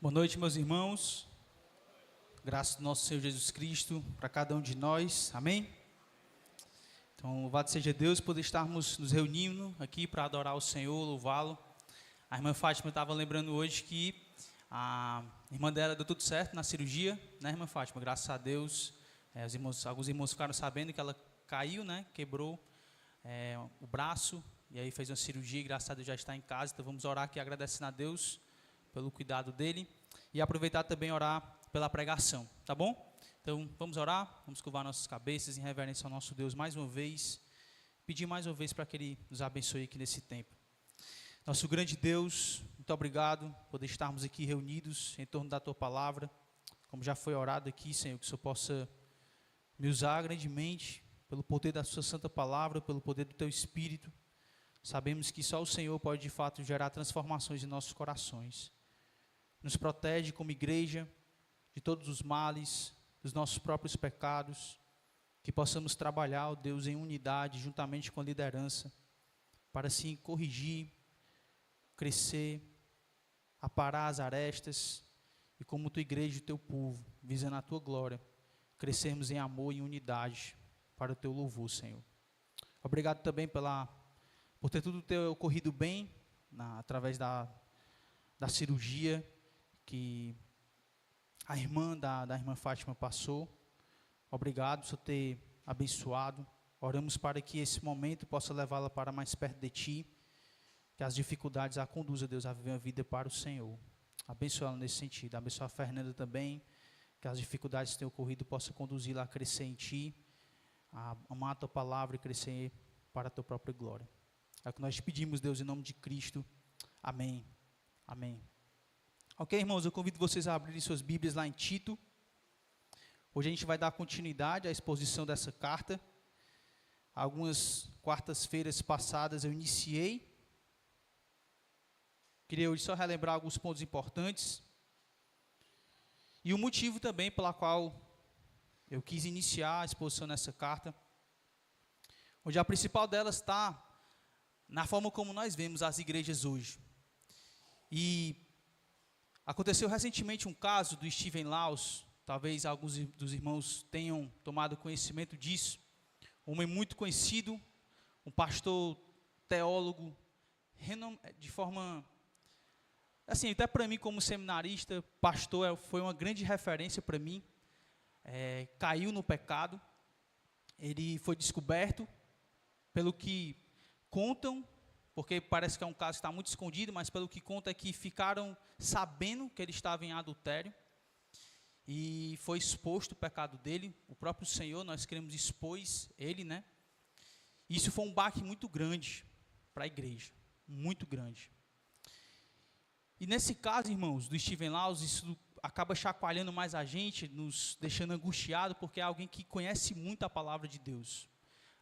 Boa noite, meus irmãos. Graças do nosso Senhor Jesus Cristo para cada um de nós. Amém? Então, louvado seja Deus por estarmos nos reunindo aqui para adorar o Senhor, louvá-lo. A irmã Fátima estava lembrando hoje que a irmã dela deu tudo certo na cirurgia, né, irmã Fátima? Graças a Deus. Alguns irmãos ficaram sabendo que ela caiu, né? Quebrou o braço e aí fez uma cirurgia e graças a Deus já está em casa. Então, vamos orar aqui agradecendo a Deus pelo cuidado dele e aproveitar também orar pela pregação, tá bom? Então vamos orar, vamos curvar nossas cabeças em reverência ao nosso Deus mais uma vez, pedir mais uma vez para que Ele nos abençoe aqui nesse tempo. Nosso grande Deus, muito obrigado por poder estarmos aqui reunidos em torno da Tua Palavra, como já foi orado aqui, Senhor, que o Senhor possa me usar grandemente pelo poder da Sua Santa Palavra, pelo poder do Teu Espírito. Sabemos que só o Senhor pode de fato gerar transformações em nossos corações. Nos protege como igreja de todos os males, dos nossos próprios pecados, que possamos trabalhar, ó Deus, em unidade, juntamente com a liderança, para assim corrigir, crescer, aparar as arestas, e como tua igreja e teu povo, visando a tua glória, crescermos em amor e unidade para o teu louvor, Senhor. Obrigado também por ter tudo ter ocorrido bem, através da cirurgia, que a irmã da irmã Fátima passou. Obrigado por ter abençoado. Oramos para que esse momento possa levá-la para mais perto de Ti, que as dificuldades a conduza, Deus, a viver uma vida para o Senhor. Abençoa-la nesse sentido. Abençoa a Fernanda também, que as dificuldades que tenham ocorrido possa conduzi-la a crescer em Ti, a amar a Tua Palavra e crescer para a Tua própria glória. É o que nós te pedimos, Deus, em nome de Cristo. Amém. Amém. Ok, irmãos, eu convido vocês a abrirem suas Bíblias lá em Tito. Hoje a gente vai dar continuidade à exposição dessa carta. Algumas quartas-feiras passadas eu iniciei. Queria hoje só relembrar alguns pontos importantes. E o motivo também pela qual eu quis iniciar a exposição nessa carta. Onde a principal delas está na forma como nós vemos as igrejas hoje. E aconteceu recentemente um caso do Stephen Laws, talvez alguns dos irmãos tenham tomado conhecimento disso. Um homem muito conhecido, um pastor teólogo, de forma, assim, até para mim como seminarista, pastor foi uma grande referência para mim. Caiu no pecado, ele foi descoberto, pelo que contam, porque parece que é um caso que está muito escondido, mas pelo que conta é que ficaram sabendo que ele estava em adultério, e foi exposto o pecado dele. O próprio Senhor, nós queremos, expôs ele, né? Isso foi um baque muito grande para a igreja, muito grande. E nesse caso, irmãos, do Stephen Laws, isso acaba chacoalhando mais a gente, nos deixando angustiado, porque é alguém que conhece muito a palavra de Deus,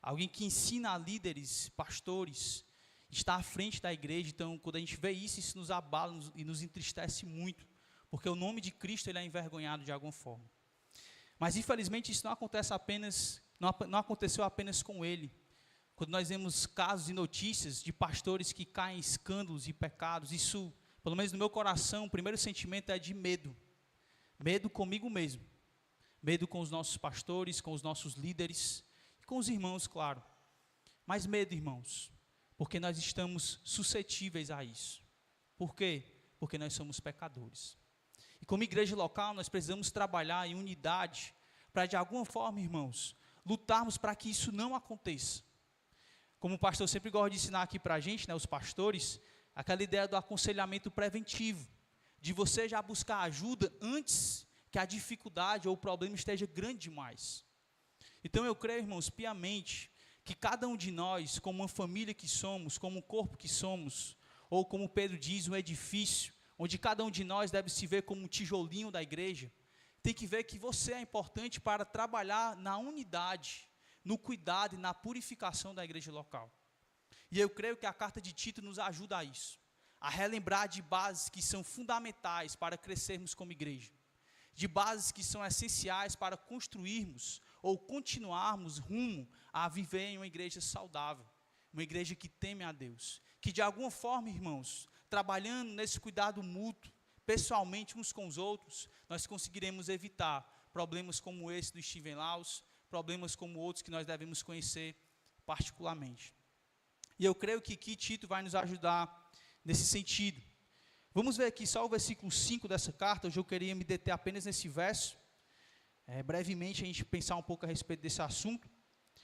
alguém que ensina a líderes, pastores, está à frente da igreja. Então, quando a gente vê isso, isso nos abala e nos entristece muito, porque o nome de Cristo ele é envergonhado de alguma forma. Mas, infelizmente, isso não aconteceu apenas com ele. Quando nós vemos casos e notícias de pastores que caem em escândalos e pecados, isso, pelo menos no meu coração, o primeiro sentimento é de medo. Medo comigo mesmo. Medo com os nossos pastores, com os nossos líderes, e com os irmãos, claro. Mas medo, irmãos, porque nós estamos suscetíveis a isso. Por quê? Porque nós somos pecadores. E como igreja local, nós precisamos trabalhar em unidade, para de alguma forma, irmãos, lutarmos para que isso não aconteça. Como o pastor sempre gosta de ensinar aqui para a gente, né, os pastores, aquela ideia do aconselhamento preventivo, de você já buscar ajuda antes que a dificuldade ou o problema esteja grande demais. Então eu creio, irmãos, piamente, que cada um de nós, como uma família que somos, como um corpo que somos, ou como Pedro diz, um edifício, onde cada um de nós deve se ver como um tijolinho da igreja, tem que ver que você é importante para trabalhar na unidade, no cuidado e na purificação da igreja local. E eu creio que a carta de Tito nos ajuda a isso, a relembrar de bases que são fundamentais para crescermos como igreja, de bases que são essenciais para construirmos ou continuarmos rumo a viver em uma igreja saudável, uma igreja que teme a Deus, que de alguma forma, irmãos, trabalhando nesse cuidado mútuo, pessoalmente uns com os outros, nós conseguiremos evitar problemas como esse do Stephen Laws, problemas como outros que nós devemos conhecer particularmente. E eu creio que aqui Tito vai nos ajudar nesse sentido. Vamos ver aqui só o versículo 5 dessa carta. Hoje eu queria me deter apenas nesse verso. Brevemente a gente pensar um pouco a respeito desse assunto.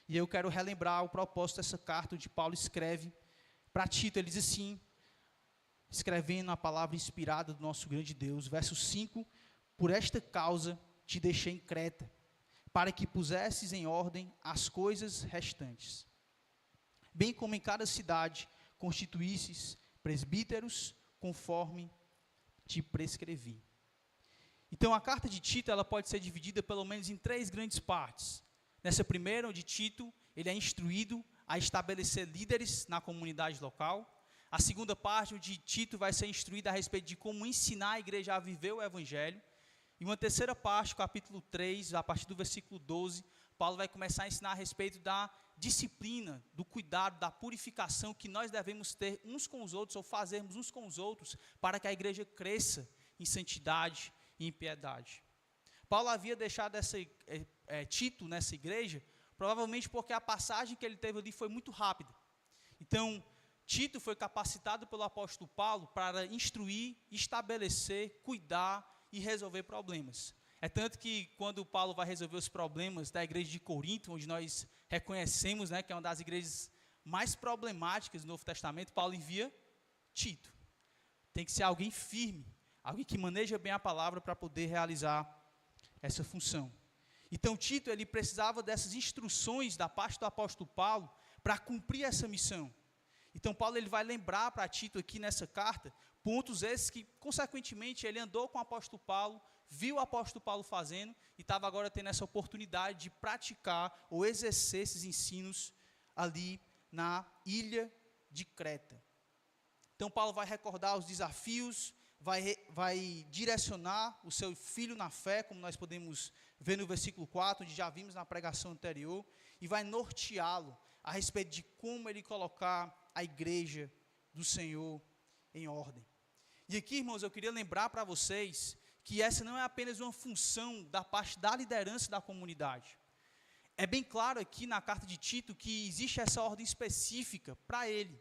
E eu quero relembrar o propósito dessa carta onde Paulo escreve para Tito. Ele diz assim, escrevendo a palavra inspirada do nosso grande Deus, verso 5: por esta causa te deixei em Creta, para que pusesses em ordem as coisas restantes, bem como em cada cidade constituísses presbíteros, conforme te prescrevi. Então a carta de Tito, ela pode ser dividida pelo menos em 3 grandes partes. Nessa primeira, onde Tito, ele é instruído a estabelecer líderes na comunidade local. A segunda parte, onde Tito vai ser instruído a respeito de como ensinar a igreja a viver o evangelho. E uma terceira parte, capítulo 3, a partir do versículo 12, Paulo vai começar a ensinar a respeito da disciplina, do cuidado, da purificação que nós devemos ter uns com os outros, ou fazermos uns com os outros, para que a igreja cresça em santidade e em piedade. Paulo havia deixado Tito nessa igreja, provavelmente porque a passagem que ele teve ali foi muito rápida. Então, Tito foi capacitado pelo apóstolo Paulo para instruir, estabelecer, cuidar e resolver problemas. É tanto que quando Paulo vai resolver os problemas da igreja de Corinto, onde nós reconhecemos, que é uma das igrejas mais problemáticas do Novo Testamento, Paulo envia Tito. Tem que ser alguém firme, alguém que maneja bem a palavra para poder realizar essa função. Então Tito, ele precisava dessas instruções da parte do apóstolo Paulo para cumprir essa missão. Então Paulo, ele vai lembrar para Tito aqui nessa carta pontos esses que, consequentemente, ele andou com o apóstolo Paulo, viu o apóstolo Paulo fazendo e estava agora tendo essa oportunidade de praticar ou exercer esses ensinos ali na ilha de Creta. Então Paulo vai recordar os desafios, vai direcionar o seu filho na fé, como nós podemos ver no versículo 4, onde já vimos na pregação anterior, e vai norteá-lo a respeito de como ele colocar a igreja do Senhor em ordem. E aqui, irmãos, eu queria lembrar para vocês que essa não é apenas uma função da parte da liderança da comunidade. É bem claro aqui na carta de Tito que existe essa ordem específica para ele.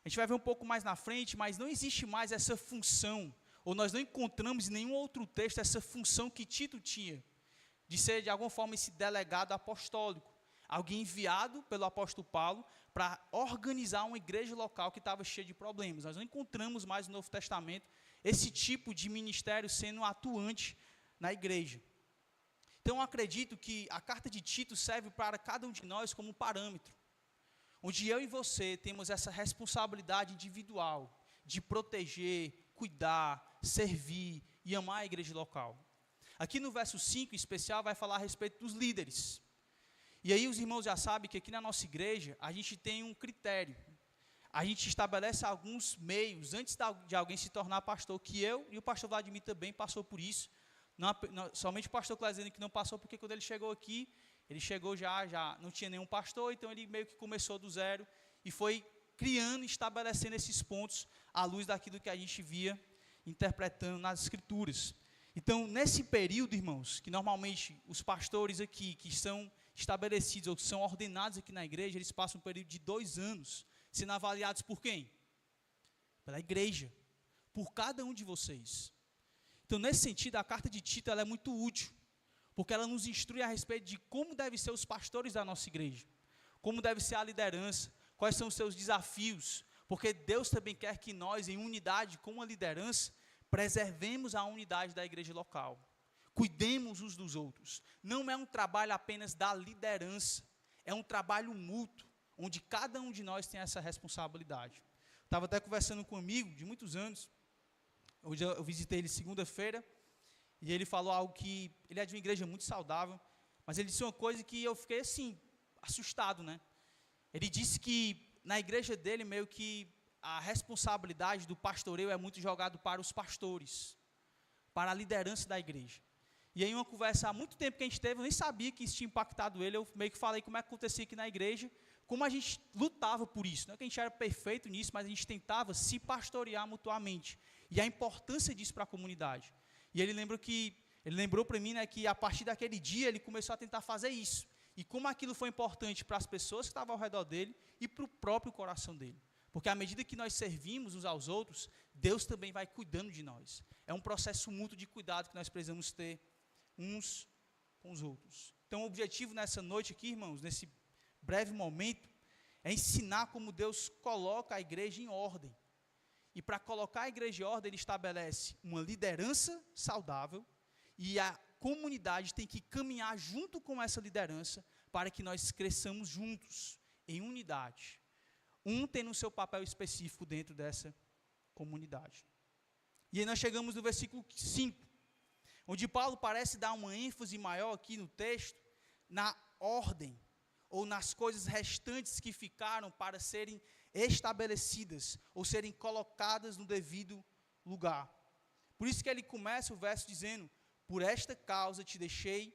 A gente vai ver um pouco mais na frente, mas não existe mais essa função, ou nós não encontramos em nenhum outro texto essa função que Tito tinha, de ser de alguma forma esse delegado apostólico, alguém enviado pelo apóstolo Paulo para organizar uma igreja local que estava cheia de problemas. Nós não encontramos mais no Novo Testamento esse tipo de ministério sendo atuante na igreja. Então eu acredito que a carta de Tito serve para cada um de nós como um parâmetro, onde eu e você temos essa responsabilidade individual de proteger, cuidar, servir e amar a igreja local. Aqui no verso 5, em especial, vai falar a respeito dos líderes. E aí os irmãos já sabem que aqui na nossa igreja, a gente tem um critério. A gente estabelece alguns meios, antes de alguém se tornar pastor, que eu e o pastor Vladimir também passou por isso. Somente o pastor Clésio que não passou, porque quando ele chegou aqui, ele chegou já não tinha nenhum pastor, então ele meio que começou do zero e foi criando e estabelecendo esses pontos à luz daquilo que a gente via interpretando nas escrituras. Então, nesse período, irmãos, que normalmente os pastores aqui, que são estabelecidos ou que são ordenados aqui na igreja, eles passam um período de 2 anos, sendo avaliados por quem? Pela igreja, por cada um de vocês. Então, nesse sentido, a carta de Tito ela é muito útil, porque ela nos instrui a respeito de como devem ser os pastores da nossa igreja, como deve ser a liderança, quais são os seus desafios, porque Deus também quer que nós, em unidade com a liderança, preservemos a unidade da igreja local, cuidemos uns dos outros. Não é um trabalho apenas da liderança, é um trabalho mútuo, onde cada um de nós tem essa responsabilidade. Estava até conversando com um amigo de muitos anos, hoje eu visitei ele segunda-feira, e ele falou algo que, ele é de uma igreja muito saudável, mas ele disse uma coisa que eu fiquei assim, assustado, Ele disse que na igreja dele, meio que a responsabilidade do pastoreio é muito jogado para os pastores, para a liderança da igreja. E aí uma conversa há muito tempo que a gente teve, eu nem sabia que isso tinha impactado ele, eu meio que falei como é que acontecia aqui na igreja, como a gente lutava por isso, não é que a gente era perfeito nisso, mas a gente tentava se pastorear mutuamente. e a importância disso para a comunidade. E ele lembrou para mim, né, que a partir daquele dia ele começou a tentar fazer isso. E como aquilo foi importante para as pessoas que estavam ao redor dele e para o próprio coração dele. Porque à medida que nós servimos uns aos outros, Deus também vai cuidando de nós. É um processo mútuo de cuidado que nós precisamos ter uns com os outros. Então o objetivo nessa noite aqui, irmãos, nesse breve momento, é ensinar como Deus coloca a igreja em ordem. E para colocar a igreja em ordem, ele estabelece uma liderança saudável, e a comunidade tem que caminhar junto com essa liderança para que nós cresçamos juntos, em unidade. Um tendo o seu papel específico dentro dessa comunidade. E aí nós chegamos no versículo 5, onde Paulo parece dar uma ênfase maior aqui no texto, na ordem, ou nas coisas restantes que ficaram para serem estabelecidas, ou serem colocadas no devido lugar. Por isso que ele começa o verso dizendo, por esta causa te deixei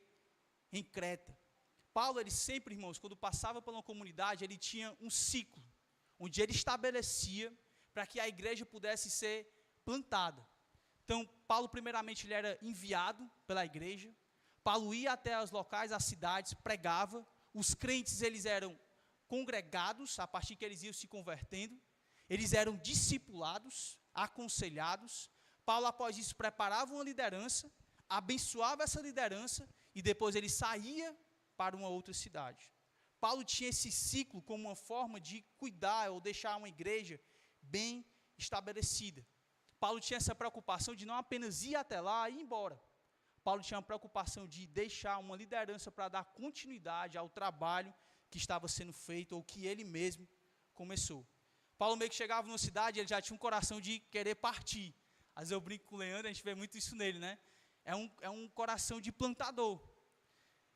em Creta. Paulo, ele sempre, irmãos, quando passava por uma comunidade, ele tinha um ciclo, onde ele estabelecia para que a igreja pudesse ser plantada. Então, Paulo, primeiramente, ele era enviado pela igreja. Paulo ia até os locais, as cidades, pregava. Os crentes, eles eram congregados, a partir que eles iam se convertendo. Eles eram discipulados, aconselhados. Paulo, após isso, preparava uma liderança, abençoava essa liderança, e depois ele saía para uma outra cidade. Paulo tinha esse ciclo como uma forma de cuidar ou deixar uma igreja bem estabelecida. Paulo tinha essa preocupação de não apenas ir até lá e ir embora. Paulo tinha a preocupação de deixar uma liderança para dar continuidade ao trabalho que estava sendo feito ou que ele mesmo começou. Paulo meio que chegava numa cidade, ele já tinha um coração de querer partir. Às vezes eu brinco com o Leandro, a gente vê muito isso nele, né? É um coração de plantador.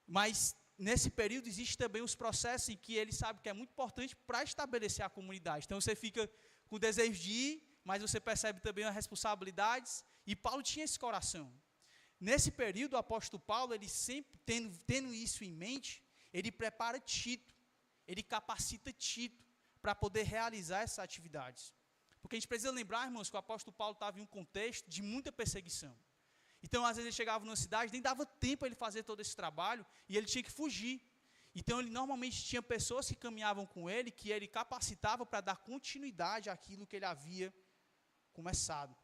Mas nesse período existe também os processos em que ele sabe que é muito importante para estabelecer a comunidade. Então você fica com o desejo de ir, mas você percebe também as responsabilidades, e Paulo tinha esse coração. Nesse período, o apóstolo Paulo, ele sempre tendo isso em mente, ele prepara Tito, ele capacita Tito para poder realizar essas atividades. Porque a gente precisa lembrar, irmãos, que o apóstolo Paulo estava em um contexto de muita perseguição. Então, às vezes, ele chegava numa cidade, nem dava tempo a ele fazer todo esse trabalho, e ele tinha que fugir. Então, ele normalmente tinha pessoas que caminhavam com ele, que ele capacitava para dar continuidade àquilo que ele havia começado.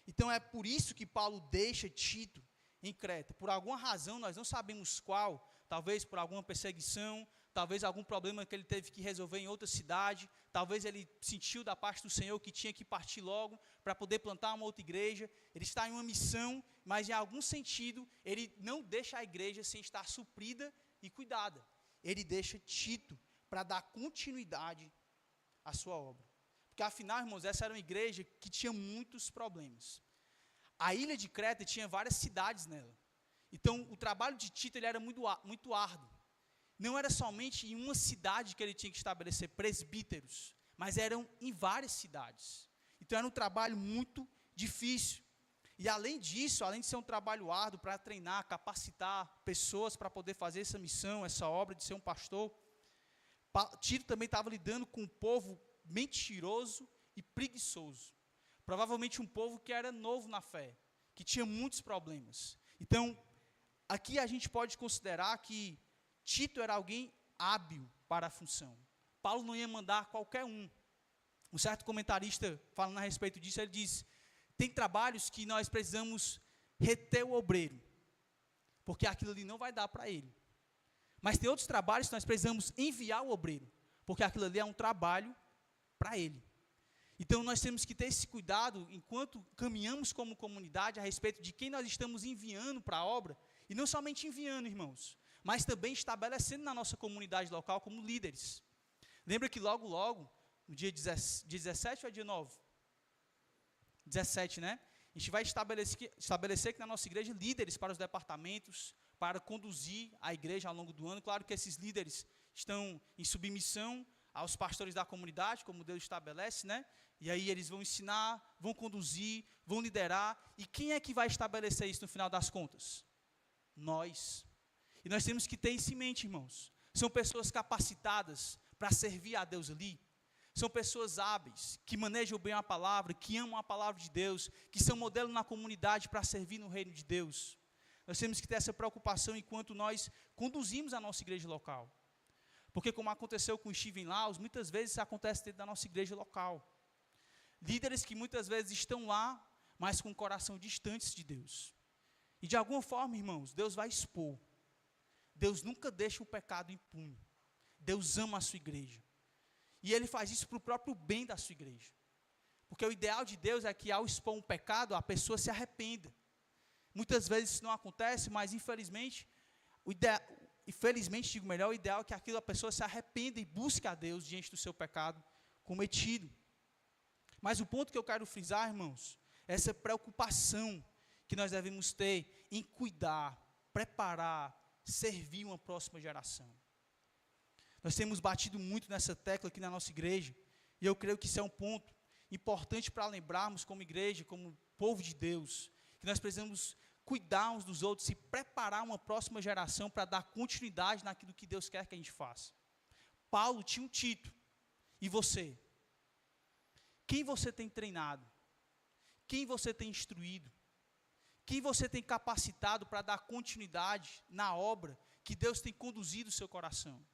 Então, é por isso que Paulo deixa Tito em Creta. Por alguma razão, nós não sabemos qual, talvez por alguma perseguição, talvez algum problema que ele teve que resolver em outra cidade, talvez ele sentiu da parte do Senhor que tinha que partir logo para poder plantar uma outra igreja. Ele está em uma missão, mas em algum sentido, ele não deixa a igreja sem estar suprida e cuidada. Ele deixa Tito para dar continuidade à sua obra. Porque afinal, irmãos, essa era uma igreja que tinha muitos problemas. A ilha de Creta tinha várias cidades nela. Então, o trabalho de Tito ele era muito árduo. Não era somente em uma cidade que ele tinha que estabelecer presbíteros, mas eram em várias cidades. Então, era um trabalho muito difícil. E além disso, além de ser um trabalho árduo para treinar, capacitar pessoas para poder fazer essa missão, essa obra de ser um pastor, Tito também estava lidando com um povo mentiroso e preguiçoso. Provavelmente um povo que era novo na fé, que tinha muitos problemas. Então, aqui a gente pode considerar que Tito era alguém hábil para a função. Paulo não ia mandar qualquer um. Um certo comentarista, falando a respeito disso, ele diz, tem trabalhos que nós precisamos reter o obreiro, porque aquilo ali não vai dar para ele. Mas tem outros trabalhos que nós precisamos enviar o obreiro, porque aquilo ali é um trabalho para ele. Então, nós temos que ter esse cuidado, enquanto caminhamos como comunidade, a respeito de quem nós estamos enviando para a obra, e não somente enviando, irmãos, mas também estabelecendo na nossa comunidade local como líderes. Lembra que logo, no dia 17 ou dia 9? 17, né? A gente vai estabelecer aqui na nossa igreja líderes para os departamentos, para conduzir a igreja ao longo do ano. Claro que esses líderes estão em submissão aos pastores da comunidade, como Deus estabelece, né? E aí eles vão ensinar, vão conduzir, vão liderar. E quem é que vai estabelecer isso no final das contas? Nós. E nós temos que ter isso em mente, irmãos. São pessoas capacitadas para servir a Deus ali. São pessoas hábeis, que manejam bem a palavra, que amam a palavra de Deus, que são modelo na comunidade para servir no reino de Deus. Nós temos que ter essa preocupação enquanto nós conduzimos a nossa igreja local. Porque como aconteceu com o Steven Laus, muitas vezes isso acontece dentro da nossa igreja local. Líderes que muitas vezes estão lá, mas com o coração distantes de Deus. E de alguma forma, irmãos, Deus vai expor. Deus nunca deixa o pecado impune. Deus ama a sua igreja. E Ele faz isso para o próprio bem da sua igreja. Porque o ideal de Deus é que ao expor um pecado, a pessoa se arrependa. Muitas vezes isso não acontece, mas infelizmente, o ideal é que a pessoa se arrependa e busque a Deus diante do seu pecado cometido. Mas o ponto que eu quero frisar, irmãos, é essa preocupação que nós devemos ter em cuidar, preparar, servir uma próxima geração. Nós temos batido muito nessa tecla aqui na nossa igreja, e eu creio que isso é um ponto importante para lembrarmos como igreja, como povo de Deus, que nós precisamos cuidar uns dos outros e preparar uma próxima geração para dar continuidade naquilo que Deus quer que a gente faça. Paulo tinha um Tito, e você? Quem você tem treinado? Quem você tem instruído? Quem você tem capacitado para dar continuidade na obra que Deus tem conduzido o seu coração?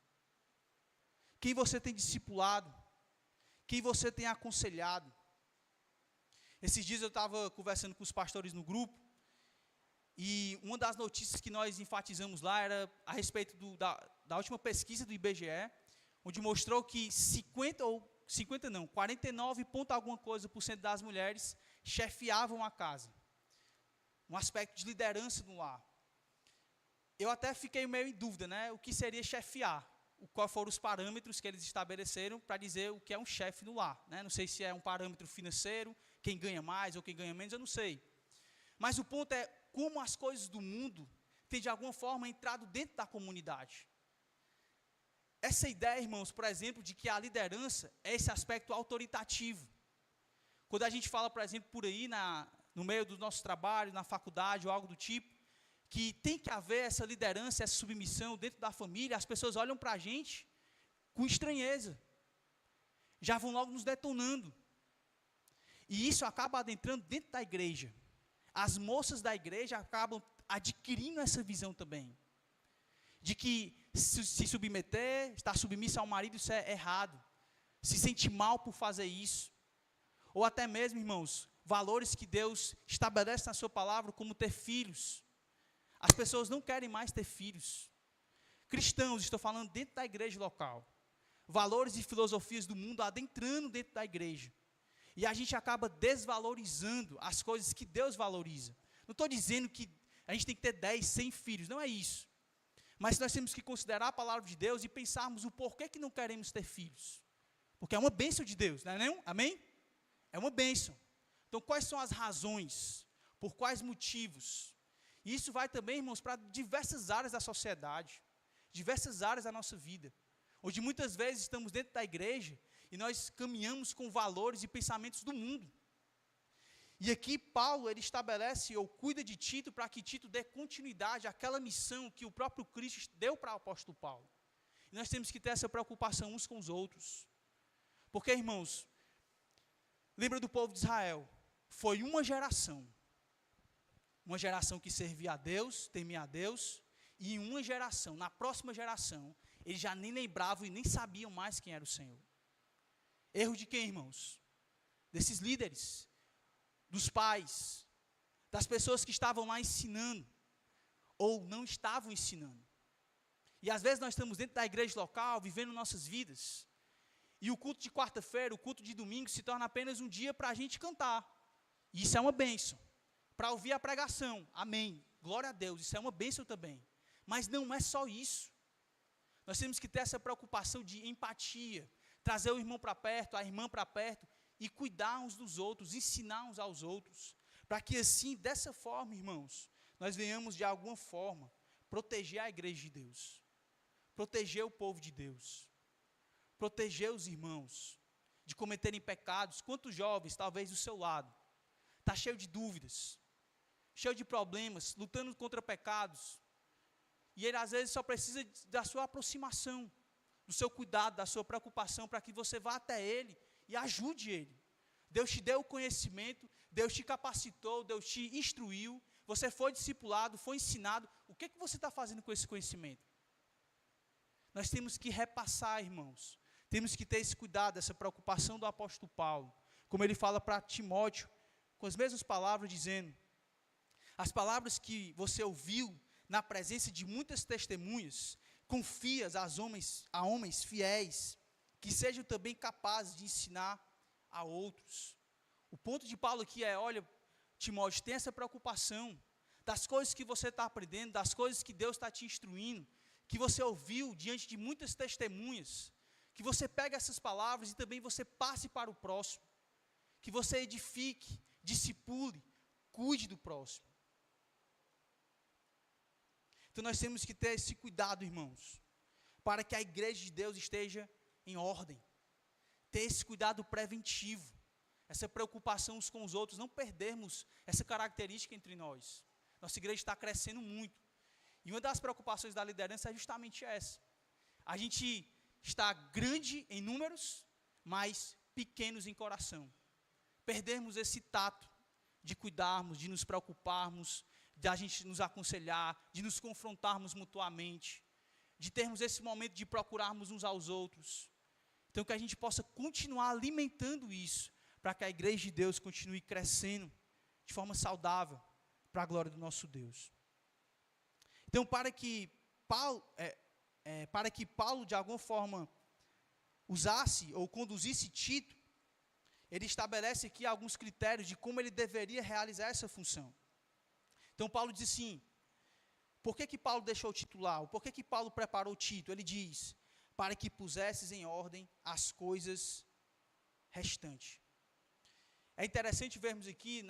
Quem você tem discipulado? Quem você tem aconselhado? Esses dias eu estava conversando com os pastores no grupo, e uma das notícias que nós enfatizamos lá era a respeito da última pesquisa do IBGE, onde mostrou que 49 ponto alguma coisa por cento das mulheres chefiavam a casa. Um aspecto de liderança no lar. Eu até fiquei meio em dúvida, né? O que seria chefiar? Quais foram os parâmetros que eles estabeleceram para dizer o que é um chefe no lar, né? Não sei se é um parâmetro financeiro, quem ganha mais ou quem ganha menos, eu não sei. Mas o ponto é como as coisas do mundo têm de alguma forma entrado dentro da comunidade. Essa ideia, irmãos, por exemplo, de que a liderança é esse aspecto autoritativo. Quando a gente fala, por exemplo, por aí, no meio do nosso trabalho, na faculdade ou algo do tipo, que tem que haver essa liderança, essa submissão dentro da família, as pessoas olham para a gente com estranheza. Já vão logo nos detonando. E isso acaba adentrando dentro da igreja. As moças da igreja acabam adquirindo essa visão também. De que se submeter, estar submissa ao marido, isso é errado. Se sente mal por fazer isso. Ou até mesmo, irmãos, valores que Deus estabelece na sua palavra, como ter filhos. As pessoas não querem mais ter filhos. Cristãos, estou falando dentro da igreja local. Valores e filosofias do mundo adentrando dentro da igreja. E a gente acaba desvalorizando as coisas que Deus valoriza. Não estou dizendo que a gente tem que ter 10, 100 filhos, não é isso. Mas nós temos que considerar a palavra de Deus e pensarmos o porquê que não queremos ter filhos. Porque é uma bênção de Deus, não é não? Amém? É uma bênção. Então, quais são as razões? Por quais motivos? E isso vai também, irmãos, para diversas áreas da sociedade, diversas áreas da nossa vida, onde muitas vezes estamos dentro da igreja e nós caminhamos com valores e pensamentos do mundo. E aqui Paulo, ele estabelece ou cuida de Tito para que Tito dê continuidade àquela missão que o próprio Cristo deu para o apóstolo Paulo. E nós temos que ter essa preocupação uns com os outros. Porque, irmãos, lembra do povo de Israel? Foi uma geração que servia a Deus, temia a Deus, e em uma geração, na próxima geração, eles já nem lembravam e nem sabiam mais quem era o Senhor. Erro de quem, irmãos? Desses líderes, dos pais, das pessoas que estavam lá ensinando, ou não estavam ensinando. E às vezes nós estamos dentro da igreja local, vivendo nossas vidas, e o culto de quarta-feira, o culto de domingo, se torna apenas um dia para a gente cantar. E isso é uma bênção. Para ouvir a pregação, amém, glória a Deus, isso é uma bênção também. Mas não é só isso. Nós temos que ter essa preocupação de empatia, trazer o irmão para perto, a irmã para perto, e cuidar uns dos outros, ensinar uns aos outros, para que assim, dessa forma, irmãos, nós venhamos de alguma forma proteger a igreja de Deus, proteger o povo de Deus, proteger os irmãos de cometerem pecados. Quantos jovens, talvez do seu lado, está cheio de dúvidas, cheio de problemas, lutando contra pecados, e ele às vezes só precisa da sua aproximação, do seu cuidado, da sua preocupação, para que você vá até Ele e ajude Ele. Deus te deu o conhecimento, Deus te capacitou, Deus te instruiu, você foi discipulado, foi ensinado. O que você está fazendo com esse conhecimento? Nós temos que repassar, irmãos. Temos que ter esse cuidado, essa preocupação do apóstolo Paulo. Como ele fala para Timóteo, com as mesmas palavras, dizendo: as palavras que você ouviu na presença de muitas testemunhas, confias a homens fiéis, que sejam também capazes de ensinar a outros. O ponto de Paulo aqui é: olha, Timóteo, tem essa preocupação das coisas que você está aprendendo, das coisas que Deus está te instruindo, que você ouviu diante de muitas testemunhas, que você pegue essas palavras e também você passe para o próximo, que você edifique, discipule, cuide do próximo. Então nós temos que ter esse cuidado, irmãos, para que a igreja de Deus esteja em ordem, ter esse cuidado preventivo, essa preocupação uns com os outros, não perdermos essa característica entre nós. Nossa igreja está crescendo muito, e uma das preocupações da liderança é justamente essa. A gente está grande em números, mas pequenos em coração. Perdermos esse tato de cuidarmos, de nos preocuparmos, de a gente nos aconselhar, de nos confrontarmos mutuamente, de termos esse momento de procurarmos uns aos outros. Então que a gente possa continuar alimentando isso, para que a igreja de Deus continue crescendo de forma saudável, para a glória do nosso Deus. Então para que Paulo de alguma forma usasse ou conduzisse Tito, ele estabelece aqui alguns critérios de como ele deveria realizar essa função. Então Paulo diz assim: por que Paulo deixou Tito lá? Por que Paulo preparou Tito? Ele diz: para que pusesses em ordem as coisas restantes. É interessante vermos aqui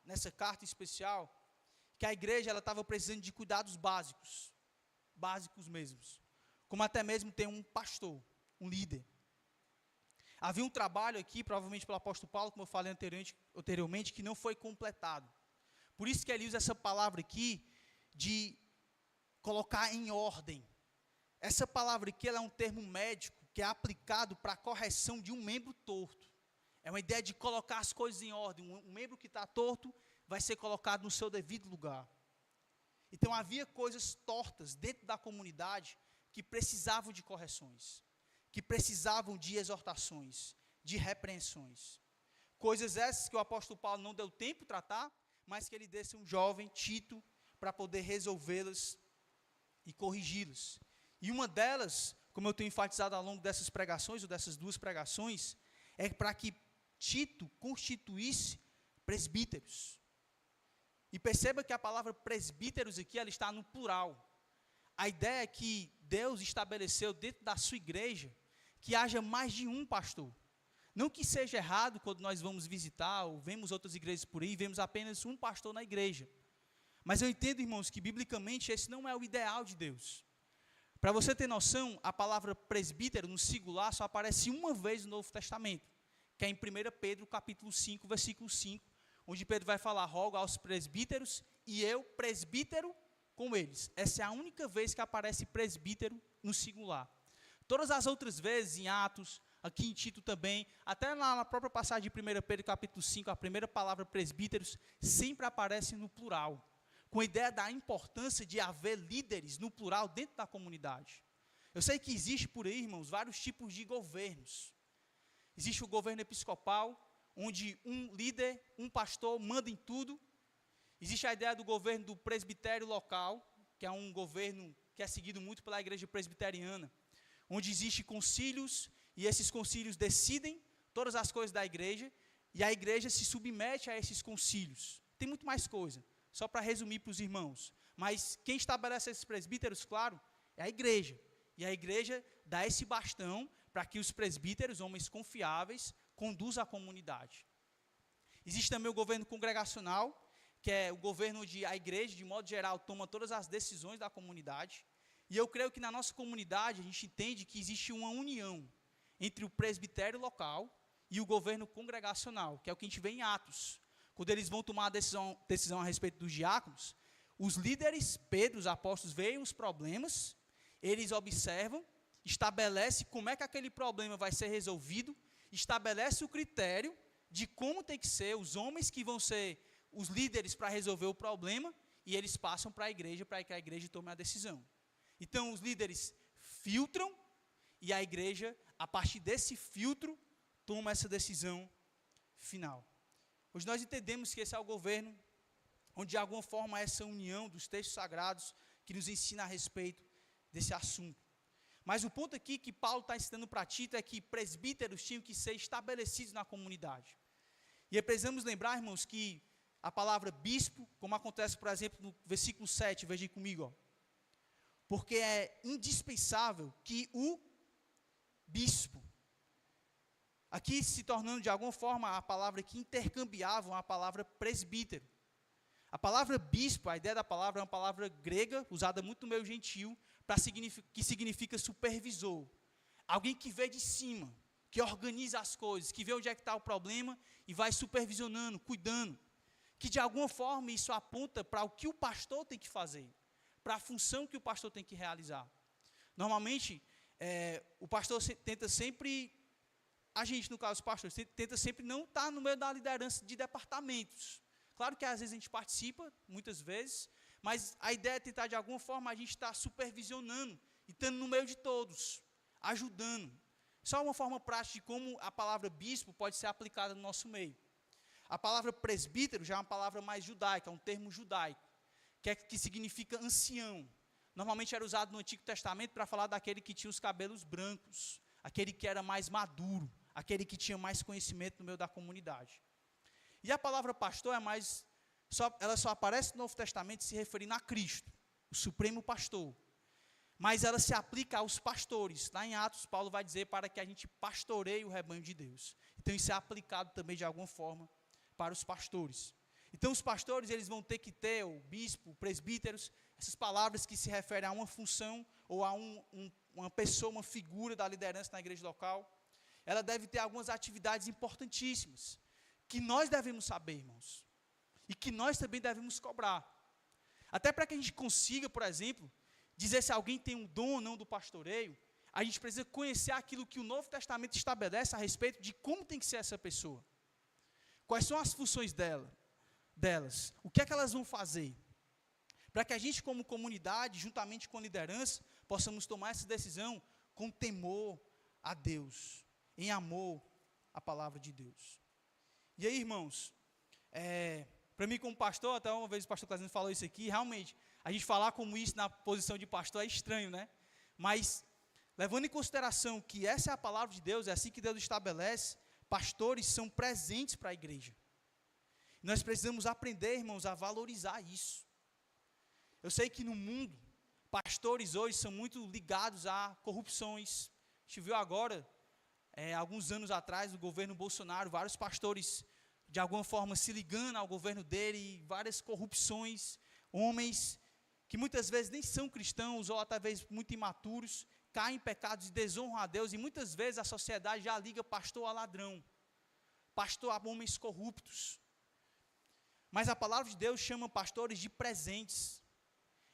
nessa carta especial, que a igreja estava precisando de cuidados básicos mesmos, como até mesmo ter um pastor, um líder. Havia um trabalho aqui, provavelmente pelo apóstolo Paulo, como eu falei anteriormente, que não foi completado. Por isso que ele usa essa palavra aqui, de colocar em ordem. Essa palavra aqui ela é um termo médico, que é aplicado para a correção de um membro torto. É uma ideia de colocar as coisas em ordem. Um membro que está torto vai ser colocado no seu devido lugar. Então havia coisas tortas dentro da comunidade que precisavam de correções, que precisavam de exortações, de repreensões. Coisas essas que o apóstolo Paulo não deu tempo de tratar, mas que ele desse um jovem, Tito, para poder resolvê-las e corrigi-las. E uma delas, como eu tenho enfatizado ao longo dessas pregações, ou dessas duas pregações, é para que Tito constituísse presbíteros. E perceba que a palavra presbíteros aqui, ela está no plural. A ideia é que Deus estabeleceu dentro da sua igreja, que haja mais de um pastor. Não que seja errado quando nós vamos visitar, ou vemos outras igrejas por aí, vemos apenas um pastor na igreja. Mas eu entendo, irmãos, que biblicamente esse não é o ideal de Deus. Para você ter noção, a palavra presbítero no singular só aparece uma vez no Novo Testamento, que é em 1 Pedro capítulo 5, versículo 5, onde Pedro vai falar: rogo aos presbíteros e eu presbítero com eles. Essa é a única vez que aparece presbítero no singular. Todas as outras vezes, em Atos, aqui em Tito também, até na própria passagem de 1 Pedro capítulo 5, a primeira palavra presbíteros sempre aparece no plural, com a ideia da importância de haver líderes no plural dentro da comunidade. Eu sei que existe por aí, irmãos, vários tipos de governos. Existe o governo episcopal, onde um líder, um pastor manda em tudo. Existe a ideia do governo do presbitério local, que é um governo que é seguido muito pela igreja presbiteriana, onde existem concílios, e esses concílios decidem todas as coisas da igreja, e a igreja se submete a esses concílios. Tem muito mais coisa, só para resumir para os irmãos. Mas quem estabelece esses presbíteros, claro, é a igreja. E a igreja dá esse bastão para que os presbíteros, homens confiáveis, conduzam a comunidade. Existe também o governo congregacional, que é o governo onde a igreja, de modo geral, toma todas as decisões da comunidade. E eu creio que na nossa comunidade a gente entende que existe uma união entre o presbitério local e o governo congregacional, que é o que a gente vê em Atos. Quando eles vão tomar a decisão a respeito dos diáconos, os líderes, Pedro, os apóstolos, veem os problemas, eles observam estabelece como é que aquele problema vai ser resolvido, estabelece o critério de como tem que ser os homens que vão ser os líderes para resolver o problema, e eles passam para a igreja, para que a igreja tome a decisão. Então, os líderes filtram, e a igreja, a partir desse filtro, toma essa decisão final. Hoje nós entendemos que esse é o governo, onde de alguma forma essa união dos textos sagrados, que nos ensina a respeito desse assunto. Mas o ponto aqui que Paulo está ensinando para Tito é que presbíteros tinham que ser estabelecidos na comunidade. E aí precisamos lembrar, irmãos, que a palavra bispo, como acontece, por exemplo, no versículo 7, veja comigo, ó, porque é indispensável que o bispo, aqui se tornando de alguma forma a palavra que intercambiavam a palavra presbítero. A palavra bispo, a ideia da palavra é uma palavra grega, usada muito no meio gentil, que significa supervisor. Alguém que vê de cima, que organiza as coisas, que vê onde é que está o problema e vai supervisionando, cuidando. Que de alguma forma isso aponta para o que o pastor tem que fazer, para a função que o pastor tem que realizar. Normalmente, o pastor tenta sempre, a gente no caso os pastores, tenta sempre não estar no meio da liderança de departamentos. Claro que às vezes a gente participa, muitas vezes, mas a ideia é tentar de alguma forma a gente estar supervisionando, e estando no meio de todos, ajudando. Só uma forma prática de como a palavra bispo pode ser aplicada no nosso meio. A palavra presbítero já é uma palavra mais judaica, é um termo judaico, que significa ancião. Normalmente era usado no Antigo Testamento para falar daquele que tinha os cabelos brancos, aquele que era mais maduro, aquele que tinha mais conhecimento no meio da comunidade. E a palavra pastor ela só aparece no Novo Testamento se referindo a Cristo, o supremo pastor. Mas ela se aplica aos pastores. Lá em Atos, Paulo vai dizer para que a gente pastoreie o rebanho de Deus. Então isso é aplicado também de alguma forma para os pastores. Então os pastores, eles vão ter que ter o bispo, presbíteros, essas palavras que se referem a uma função ou a uma pessoa, uma figura da liderança na igreja local. Ela deve ter algumas atividades importantíssimas, que nós devemos saber, irmãos, e que nós também devemos cobrar. Até para que a gente consiga, por exemplo, dizer se alguém tem um dom ou não do pastoreio, a gente precisa conhecer aquilo que o Novo Testamento estabelece a respeito de como tem que ser essa pessoa. Quais são as funções delas? O que é que elas vão fazer? Para que a gente, como comunidade, juntamente com a liderança, possamos tomar essa decisão com temor a Deus, em amor à palavra de Deus. E aí, irmãos, para mim como pastor, até uma vez o pastor Cláudio falou isso aqui, realmente, a gente falar como isso na posição de pastor é estranho, né? Mas, levando em consideração que essa é a palavra de Deus, é assim que Deus estabelece, pastores são presentes para a igreja. Nós precisamos aprender, irmãos, a valorizar isso. Eu sei que no mundo, pastores hoje são muito ligados a corrupções. A gente viu agora, alguns anos atrás, no governo Bolsonaro, vários pastores, de alguma forma, se ligando ao governo dele, e várias corrupções, homens que muitas vezes nem são cristãos, ou talvez muito imaturos, caem em pecados e desonram a Deus, e muitas vezes a sociedade já liga pastor a ladrão, pastor a homens corruptos. Mas a palavra de Deus chama pastores de presentes,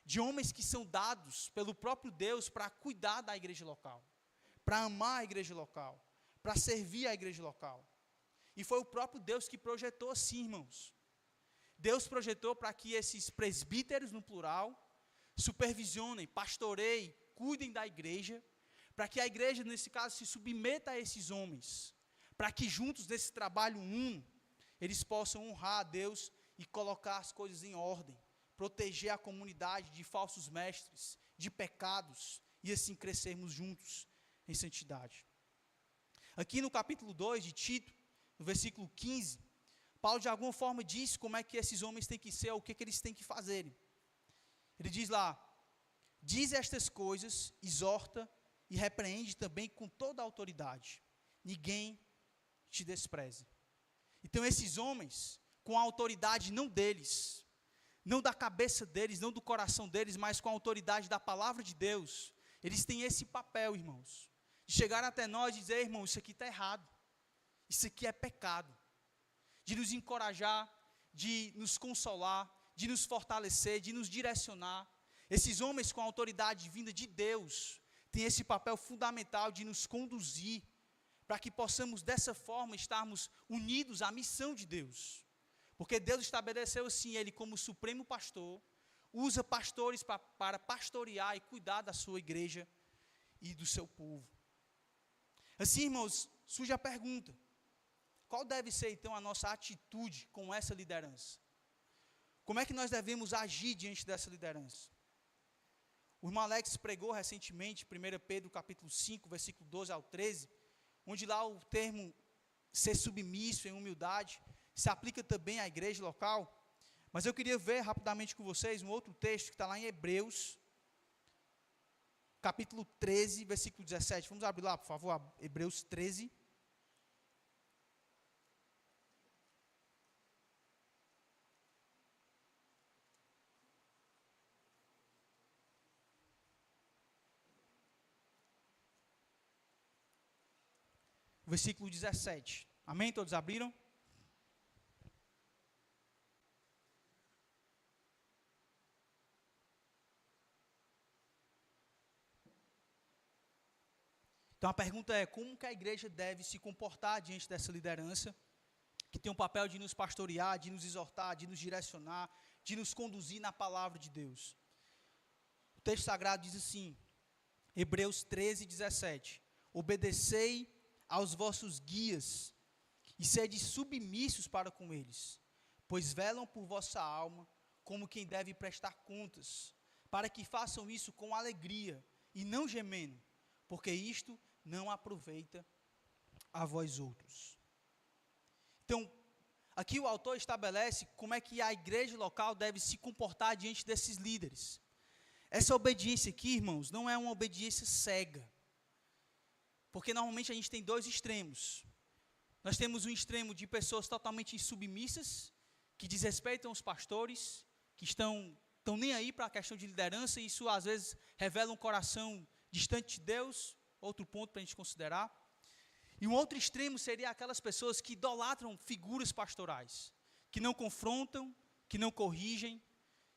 de homens que são dados pelo próprio Deus para cuidar da igreja local, para amar a igreja local, para servir a igreja local. E foi o próprio Deus que projetou assim, irmãos. Deus projetou para que esses presbíteros, no plural, supervisionem, pastoreiem, cuidem da igreja, para que a igreja, nesse caso, se submeta a esses homens, para que juntos, nesse trabalho eles possam honrar a Deus e colocar as coisas em ordem, proteger a comunidade de falsos mestres, de pecados, e assim crescermos juntos em santidade. Aqui no capítulo 2 de Tito, no versículo 15, Paulo de alguma forma diz como é que esses homens têm que ser, o que eles têm que fazer. Ele diz lá: diz estas coisas, exorta e repreende também com toda a autoridade. Ninguém te despreze. Então esses homens, com a autoridade não deles, não da cabeça deles, não do coração deles, mas com a autoridade da palavra de Deus, eles têm esse papel, irmãos, de chegar até nós e dizer: irmão, isso aqui está errado, isso aqui é pecado, de nos encorajar, de nos consolar, de nos fortalecer, de nos direcionar. Esses homens com a autoridade vinda de Deus, tem esse papel fundamental de nos conduzir, para que possamos dessa forma estarmos unidos à missão de Deus. Porque Deus estabeleceu assim, Ele como supremo pastor, usa pastores para pastorear e cuidar da sua igreja e do seu povo. Assim, irmãos, surge a pergunta: qual deve ser então a nossa atitude com essa liderança? Como é que nós devemos agir diante dessa liderança? O irmão Alex pregou recentemente, 1 Pedro capítulo 5, versículo 12 ao 13, onde lá o termo ser submisso em humildade se aplica também à igreja local. Mas eu queria ver rapidamente com vocês um outro texto que está lá em Hebreus, capítulo 13, versículo 17. Vamos abrir lá, por favor, Hebreus 13. Versículo 17. Amém? Todos abriram? Então a pergunta é: como que a igreja deve se comportar diante dessa liderança, que tem o papel de nos pastorear, de nos exortar, de nos direcionar, de nos conduzir na palavra de Deus? O texto sagrado diz assim, Hebreus 13, 17: obedecei aos vossos guias, e sede submissos para com eles, pois velam por vossa alma, como quem deve prestar contas, para que façam isso com alegria, e não gemendo, porque isto não aproveita a vós outros. Então, aqui o autor estabelece como é que a igreja local deve se comportar diante desses líderes. Essa obediência aqui, irmãos, não é uma obediência cega, porque normalmente a gente tem dois extremos. Nós temos um extremo de pessoas totalmente insubmissas, que desrespeitam os pastores, que estão nem aí para a questão de liderança, e isso às vezes revela um coração distante de Deus, outro ponto para a gente considerar. E um outro extremo seria aquelas pessoas que idolatram figuras pastorais, que não confrontam, que não corrigem,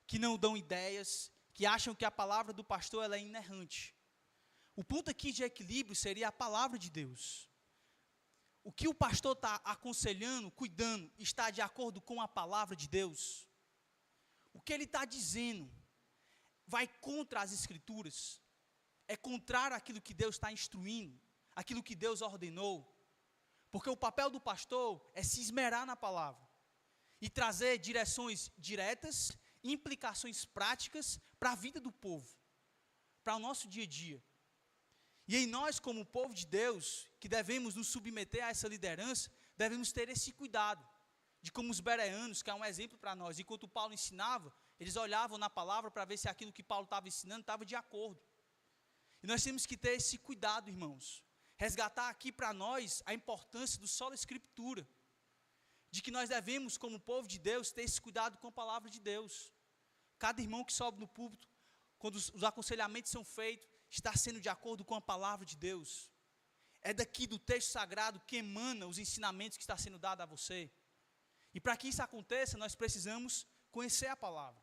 que não dão ideias, que acham que a palavra do pastor ela é inerrante. O ponto aqui de equilíbrio seria a palavra de Deus. O que o pastor está aconselhando, cuidando, está de acordo com a palavra de Deus? O que ele está dizendo vai contra as escrituras? É contrário àquilo que Deus está instruindo, aquilo que Deus ordenou? Porque o papel do pastor é se esmerar na palavra e trazer direções diretas, implicações práticas para a vida do povo, para o nosso dia a dia. E em nós, como povo de Deus, que devemos nos submeter a essa liderança, devemos ter esse cuidado, de como os bereanos, que é um exemplo para nós, enquanto Paulo ensinava, eles olhavam na palavra para ver se aquilo que Paulo estava ensinando estava de acordo. E nós temos que ter esse cuidado, irmãos, resgatar aqui para nós a importância do sola escritura, de que nós devemos, como povo de Deus, ter esse cuidado com a palavra de Deus. Cada irmão que sobe no púlpito, quando os aconselhamentos são feitos, está sendo de acordo com a palavra de Deus. É daqui do texto sagrado que emana os ensinamentos que está sendo dado a você. E para que isso aconteça, nós precisamos conhecer a palavra,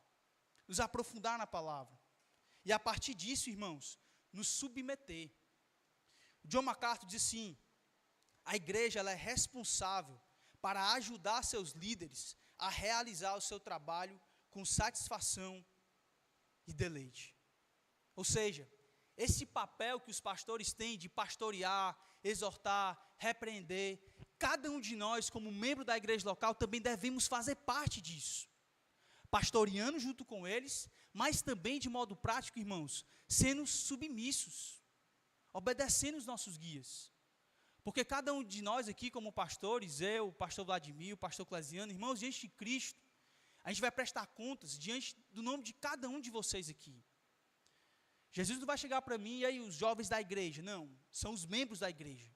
nos aprofundar na palavra. E a partir disso, irmãos, nos submeter. John MacArthur diz assim: a igreja ela é responsável para ajudar seus líderes a realizar o seu trabalho com satisfação e deleite. Ou seja, esse papel que os pastores têm de pastorear, exortar, repreender, cada um de nós, como membro da igreja local, também devemos fazer parte disso. Pastoreando junto com eles, mas também de modo prático, irmãos, sendo submissos, obedecendo os nossos guias. Porque cada um de nós aqui, como pastores, eu, o pastor Vladimir, o pastor Clesiano, irmãos, diante de Cristo, a gente vai prestar contas diante do nome de cada um de vocês aqui. Jesus não vai chegar para mim e aí os jovens da igreja, não, são os membros da igreja.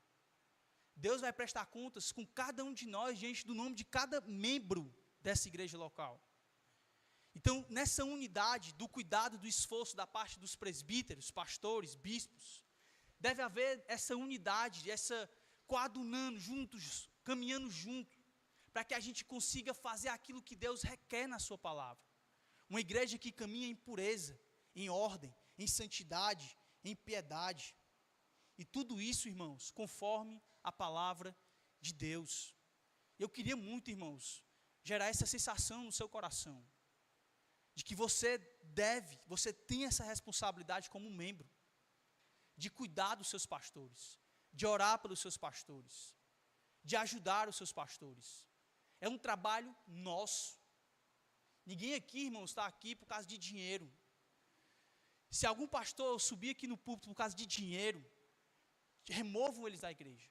Deus vai prestar contas com cada um de nós diante do nome de cada membro dessa igreja local. Então, nessa unidade do cuidado, do esforço da parte dos presbíteros, pastores, bispos, deve haver essa unidade, essa coadunando juntos, caminhando junto, para que a gente consiga fazer aquilo que Deus requer na sua palavra. Uma igreja que caminha em pureza, em ordem, em santidade, em piedade. E tudo isso, irmãos, conforme a palavra de Deus. Eu queria muito, irmãos, gerar essa sensação no seu coração, de que você tem essa responsabilidade como membro, de cuidar dos seus pastores, de orar pelos seus pastores, de ajudar os seus pastores. É um trabalho nosso. Ninguém aqui, irmãos, está aqui por causa de dinheiro. Se algum pastor subir aqui no púlpito por causa de dinheiro, removam eles da igreja.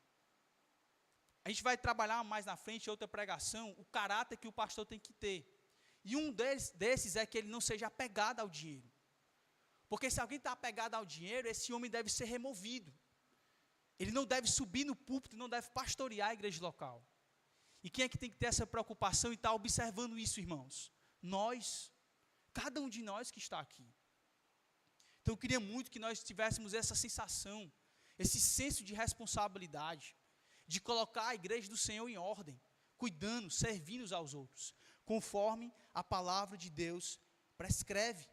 A gente vai trabalhar mais na frente, outra pregação, o caráter que o pastor tem que ter. E um desses é que ele não seja apegado ao dinheiro. Porque se alguém está apegado ao dinheiro, esse homem deve ser removido. Ele não deve subir no púlpito, não deve pastorear a igreja local. E quem é que tem que ter essa preocupação e está observando isso, irmãos? Nós, cada um de nós que está aqui. Então eu queria muito que nós tivéssemos essa sensação, esse senso de responsabilidade, de colocar a igreja do Senhor em ordem, cuidando, servindo uns aos outros, conforme a palavra de Deus prescreve.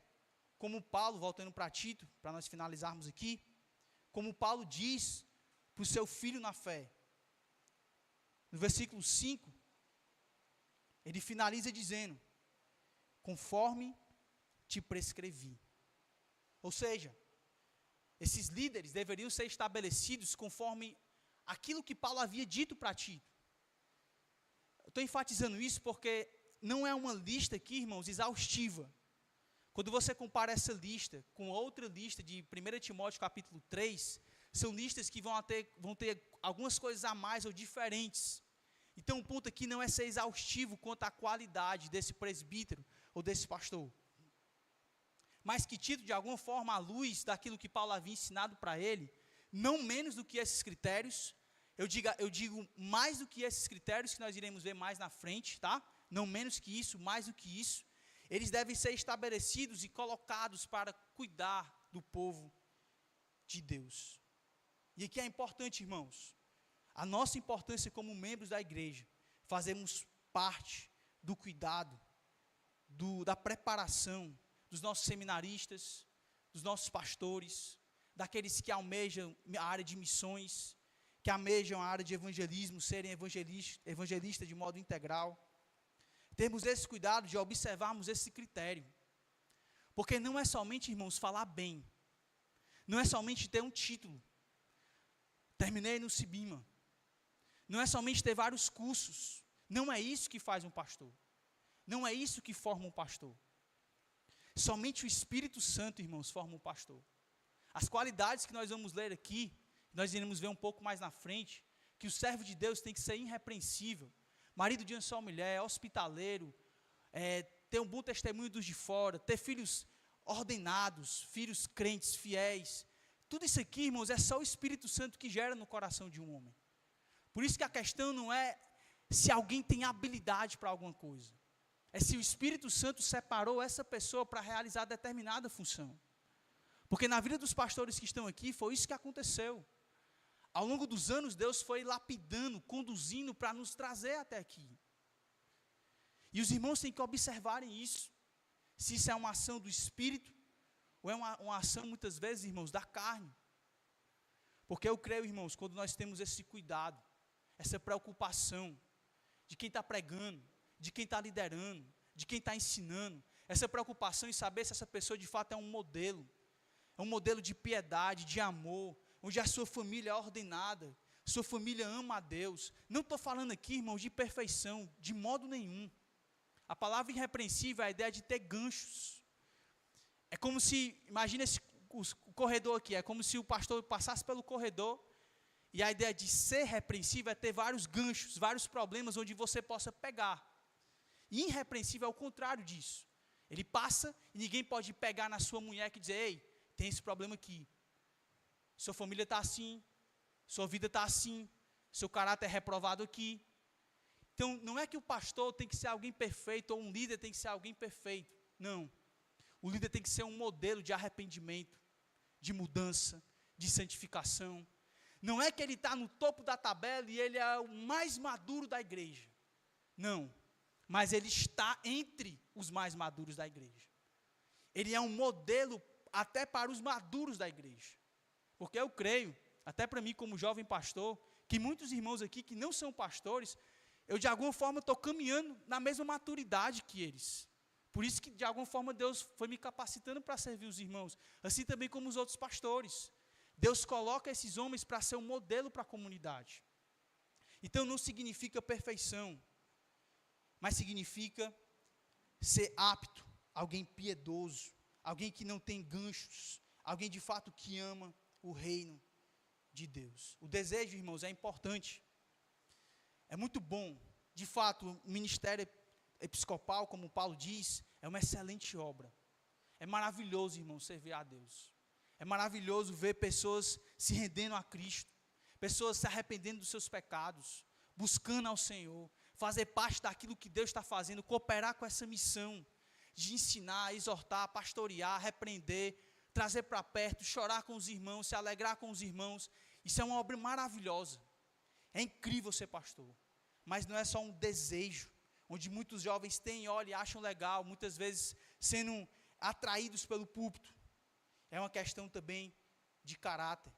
Como Paulo, voltando para Tito, para nós finalizarmos aqui, como Paulo diz para o seu filho na fé, no versículo 5, ele finaliza dizendo, conforme te prescrevi. Ou seja, esses líderes deveriam ser estabelecidos conforme aquilo que Paulo havia dito para Tito. Eu estou enfatizando isso porque não é uma lista aqui, irmãos, exaustiva. Quando você compara essa lista com outra lista de 1 Timóteo capítulo 3, são listas que vão ter algumas coisas a mais ou diferentes. Então o ponto aqui não é ser exaustivo quanto à qualidade desse presbítero ou desse pastor. Mas que Tito, de alguma forma, à luz daquilo que Paulo havia ensinado para ele, não menos do que esses critérios, eu digo mais do que esses critérios que nós iremos ver mais na frente, tá? Não menos que isso, mais do que isso, eles devem ser estabelecidos e colocados para cuidar do povo de Deus. E aqui é importante, irmãos, a nossa importância como membros da igreja, fazemos parte do cuidado, da preparação dos nossos seminaristas, dos nossos pastores, daqueles que almejam a área de missões, que almejam a área de evangelismo, serem evangelistas de modo integral. Termos esse cuidado de observarmos esse critério. Porque não é somente, irmãos, falar bem. Não é somente ter um título. Terminei no Cibima. Não é somente ter vários cursos. Não é isso que faz um pastor. Não é isso que forma um pastor. Somente o Espírito Santo, irmãos, forma um pastor. As qualidades que nós vamos ler aqui, nós iremos ver um pouco mais na frente, que o servo de Deus tem que ser irrepreensível, marido de uma só mulher, hospitaleiro, ter um bom testemunho dos de fora, ter filhos ordenados, filhos crentes, fiéis. Tudo isso aqui, irmãos, é só o Espírito Santo que gera no coração de um homem. Por isso que a questão não é se alguém tem habilidade para alguma coisa. É se o Espírito Santo separou essa pessoa para realizar determinada função. Porque na vida dos pastores que estão aqui, foi isso que aconteceu. Ao longo dos anos, Deus foi lapidando, conduzindo para nos trazer até aqui. E os irmãos têm que observarem isso. Se isso é uma ação do Espírito, ou é uma ação, muitas vezes, irmãos, da carne. Porque eu creio, irmãos, quando nós temos esse cuidado, essa preocupação de quem está pregando, de quem está liderando, de quem está ensinando, essa preocupação em saber se essa pessoa de fato é um modelo de piedade, de amor, onde a sua família é ordenada, sua família ama a Deus. Não estou falando aqui, irmãos, de perfeição, de modo nenhum. A palavra irrepreensível é a ideia de ter ganchos. É como se, imagina o corredor aqui, é como se o pastor passasse pelo corredor, e a ideia de ser repreensível é ter vários ganchos, vários problemas onde você possa pegar. E irrepreensível é o contrário disso. Ele passa e ninguém pode pegar na sua munheca e dizer, ei, tem esse problema aqui. Sua família está assim, sua vida está assim, seu caráter é reprovado aqui. Então, não é que o pastor tem que ser alguém perfeito, ou um líder tem que ser alguém perfeito. Não. O líder tem que ser um modelo de arrependimento, de mudança, de santificação. Não é que ele está no topo da tabela e ele é o mais maduro da igreja. Não. Mas ele está entre os mais maduros da igreja. Ele é um modelo até para os maduros da igreja. Porque eu creio, até para mim como jovem pastor, que muitos irmãos aqui que não são pastores, eu de alguma forma estou caminhando na mesma maturidade que eles. Por isso que de alguma forma Deus foi me capacitando para servir os irmãos, assim também como os outros pastores. Deus coloca esses homens para ser um modelo para a comunidade. Então não significa perfeição, mas significa ser apto, alguém piedoso, alguém que não tem ganchos, alguém de fato que ama o reino de Deus. O desejo, irmãos, é importante. É muito bom. De fato, o ministério episcopal, como Paulo diz, é uma excelente obra. É maravilhoso, irmãos, servir a Deus. É maravilhoso ver pessoas se rendendo a Cristo, pessoas se arrependendo dos seus pecados, buscando ao Senhor, fazer parte daquilo que Deus está fazendo, cooperar com essa missão de ensinar, exortar, pastorear, repreender, trazer para perto, chorar com os irmãos, se alegrar com os irmãos. Isso é uma obra maravilhosa. É incrível ser pastor, mas não é só um desejo, onde muitos jovens têm, olham e acham legal, muitas vezes sendo atraídos pelo púlpito. É uma questão também de caráter,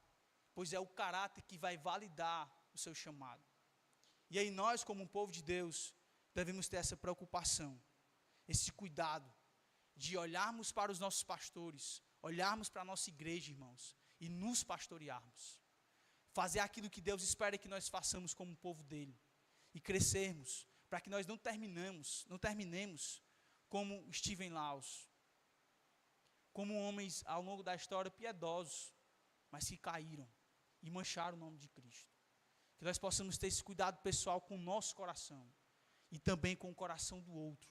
pois é o caráter que vai validar o seu chamado. E aí nós, como um povo de Deus, devemos ter essa preocupação, esse cuidado, de olharmos para os nossos pastores, olharmos para a nossa igreja, irmãos, e nos pastorearmos. Fazer aquilo que Deus espera que nós façamos como povo dele, e crescermos, para que nós não terminemos como Stephen Laws, como homens ao longo da história piedosos, mas que caíram e mancharam o nome de Cristo. Que nós possamos ter esse cuidado pessoal com o nosso coração e também com o coração do outro,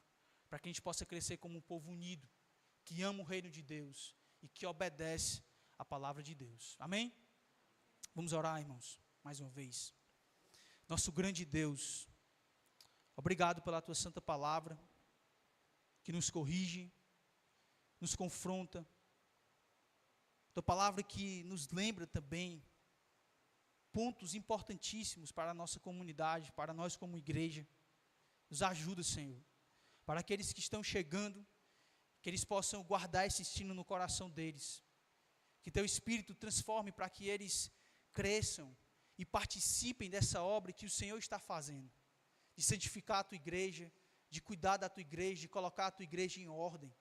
para que a gente possa crescer como um povo unido, que ama o reino de Deus e que obedece a palavra de Deus. Amém? Vamos orar, irmãos, mais uma vez. Nosso grande Deus, obrigado pela tua santa palavra, que nos corrige, nos confronta. Tua palavra que nos lembra também pontos importantíssimos para a nossa comunidade, para nós como igreja. Nos ajuda, Senhor, para aqueles que estão chegando, que eles possam guardar esse ensino no coração deles, que teu Espírito transforme para que eles cresçam e participem dessa obra que o Senhor está fazendo, de santificar a tua igreja, de cuidar da tua igreja, de colocar a tua igreja em ordem,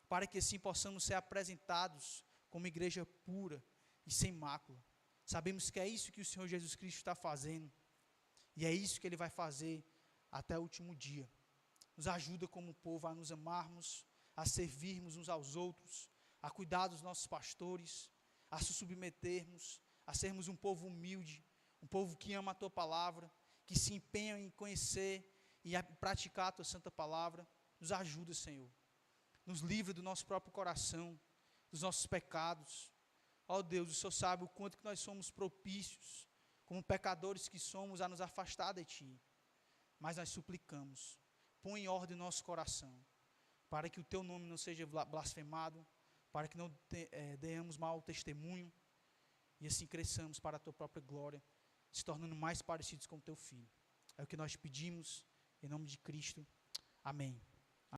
para que assim possamos ser apresentados como igreja pura e sem mácula. Sabemos que é isso que o Senhor Jesus Cristo está fazendo, e é isso que Ele vai fazer até o último dia. Nos ajuda como povo a nos amarmos, a servirmos uns aos outros, a cuidar dos nossos pastores, a se submetermos, a sermos um povo humilde, um povo que ama a Tua palavra, que se empenha em conhecer e a praticar a Tua santa palavra. Nos ajuda, Senhor. Nos livra do nosso próprio coração, dos nossos pecados. Ó Deus, o Senhor sabe o quanto que nós somos propícios, como pecadores que somos, a nos afastar de Ti. Mas nós suplicamos, põe em ordem o nosso coração, para que o Teu nome não seja blasfemado, para que não demos mau testemunho, e assim cresçamos para a Tua própria glória, se tornando mais parecidos com o Teu Filho. É o que nós pedimos, em nome de Cristo. Amém.